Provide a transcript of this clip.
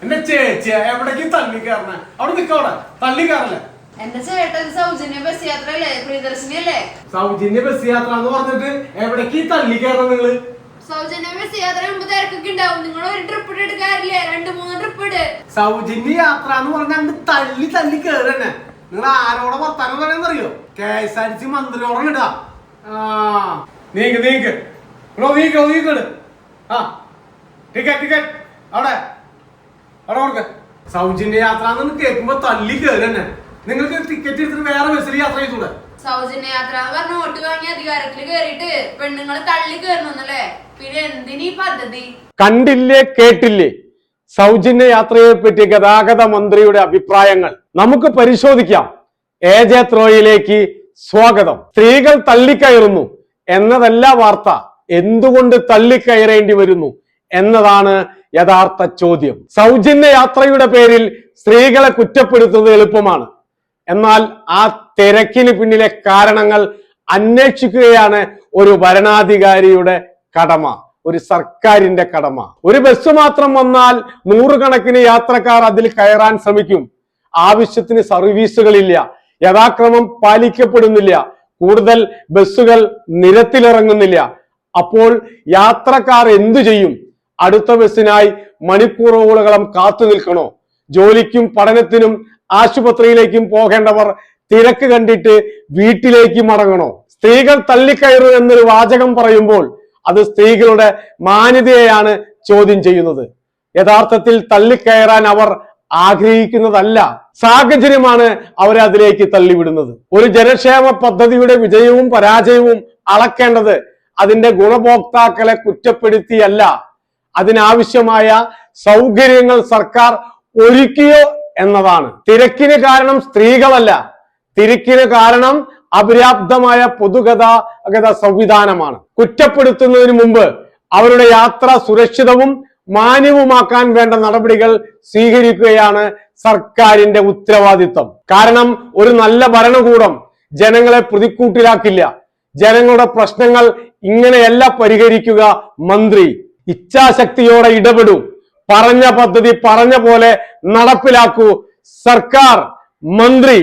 എന്റെ ചേച്ചി എവിടേക്ക് തള്ളി കയറണ? അവിടെ നിക്കവിടെ തള്ളി കയറല്ലേ? എന്റെ ചേട്ടൻ സൗജന്യ ബസ് യാത്ര അല്ലേ, പ്രിയദർശിനി അല്ലേ? സൗജന്യ ബസ് യാത്ര എന്ന് പറഞ്ഞിട്ട് എവിടേക്ക് തള്ളി കയറണം നിങ്ങള്? സൗജന്യ ബസ് യാത്ര തിരക്കൊക്കെ ഉണ്ടാവും. നിങ്ങൾ ഒരു ട്രിപ്പ് എടുക്കാറില്ലേ? 2-3 ട്രിപ്പ് ഇട്. സൗജന്യ യാത്ര എന്ന് പറഞ്ഞാൽ അങ്ങ് തള്ളി തള്ളി കയറന്നെ. നിങ്ങൾ ആരോടെ വർത്താനം പറയാന്നറിയോ? KSRTC മന്ത്രിയോടെ ഇടാ. നീക്ക് നീക്ക് നീക്കട്. ആ ടിക്കറ്റ് അവിടെ അവിടെ കൊടുക്ക. സൗജന്യ യാത്ര എന്ന് കേൾക്കുമ്പോ തള്ളി കയറന്നെ. നിങ്ങൾക്ക് ടിക്കറ്റ് എടുത്തിട്ട് വേറെ ബസ്സിൽ യാത്ര ചെയ്തൂടെ? സൗജന്യ യാത്ര പറഞ്ഞ വോട്ട് വാങ്ങിയ അധികാരത്തിൽ കേറിയിട്ട് പെണ്ണുങ്ങൾ തള്ളി കയറണമെന്നല്ലേ? പിന്നെ എന്തിനീ പദ്ധതി? കണ്ടില്ലേ കേട്ടില്ലേ സൗജന്യ യാത്രയെ പറ്റി ഗതാഗത മന്ത്രിയുടെ അഭിപ്രായങ്ങൾ നമുക്ക് പരിശോധിക്കാം. AJ ത്രോയിലേക്ക് സ്വാഗതം. സ്ത്രീകൾ തള്ളിക്കയറുന്നു എന്നതല്ല വാർത്ത, എന്തുകൊണ്ട് തള്ളിക്കയറേണ്ടി വരുന്നു എന്നതാണ് യഥാർത്ഥ ചോദ്യം. സൗജന്യ യാത്രയുടെ പേരിൽ സ്ത്രീകളെ കുറ്റപ്പെടുത്തുന്നത് എളുപ്പമാണ്. എന്നാൽ ആ തിരക്കിന് പിന്നിലെ കാരണങ്ങൾ അന്വേഷിക്കുകയാണ് ഒരു ഭരണാധികാരിയുടെ കടമ, ഒരു സർക്കാരിന്റെ കടമ. ഒരു ബസ് മാത്രം വന്നാൽ നൂറുകണക്കിന് യാത്രക്കാർ അതിൽ കയറാൻ ശ്രമിക്കും. ആവശ്യത്തിന് സർവീസുകളില്ല, യഥാക്രമം പാലിക്കപ്പെടുന്നില്ല, കൂടുതൽ ബസ്സുകൾ നിരത്തിലിറങ്ങുന്നില്ല. അപ്പോൾ യാത്രക്കാർ എന്തു ചെയ്യും? അടുത്ത ബസ്സിനായി മണിക്കൂറുകളോളം കാത്തു നിൽക്കണോ? ജോലിക്കും പഠനത്തിനും ആശുപത്രിയിലേക്കും പോകേണ്ടവർ തിരക്ക് കണ്ടിട്ട് വീട്ടിലേക്ക് മടങ്ങണോ? സ്ത്രീകൾ തള്ളിക്കയറു എന്നൊരു വാചകം പറയുമ്പോൾ അത് സ്ത്രീകളുടെ മാന്യതയെയാണ് ചോദ്യം ചെയ്യുന്നത്. യഥാർത്ഥത്തിൽ തള്ളിക്കയറാൻ അവർ ആഗ്രഹിക്കുന്നതല്ല, സാഹചര്യമാണ് അവരെ അതിലേക്ക് തള്ളിവിടുന്നത്. ഒരു ജനക്ഷേമ പദ്ധതിയുടെ വിജയവും പരാജയവും അളക്കേണ്ടത് അതിന്റെ ഗുണഭോക്താക്കളെ കുറ്റപ്പെടുത്തിയല്ല, അതിനാവശ്യമായ സൗകര്യങ്ങൾ സർക്കാർ ഒരുക്കിയോ എന്നതാണ്. തിരക്കിന് കാരണം സ്ത്രീകളല്ല, തിരക്കിന് കാരണം അപര്യാപ്തമായ പൊതുഗതാഗത സംവിധാനമാണ്. കുറ്റപ്പെടുത്തുന്നതിന് മുമ്പ് അവരുടെ യാത്ര സുരക്ഷിതവും മാന്യവുമാക്കാൻ വേണ്ട നടപടികൾ സ്വീകരിക്കുകയാണ് സർക്കാരിന്റെ ഉത്തരവാദിത്വം. കാരണം ഒരു നല്ല ഭരണകൂടം ജനങ്ങളെ പ്രതിക്കൂട്ടിലാക്കില്ല. ജനങ്ങളുടെ പ്രശ്നങ്ങൾ ഇങ്ങനെയല്ല പരിഹരിക്കുക മന്ത്രി. ഇച്ഛാശക്തിയോടെ ഇടപെടൂ, പറഞ്ഞ പദ്ധതി പറഞ്ഞ പോലെ നടപ്പിലാക്കൂ സർക്കാർ, മന്ത്രി.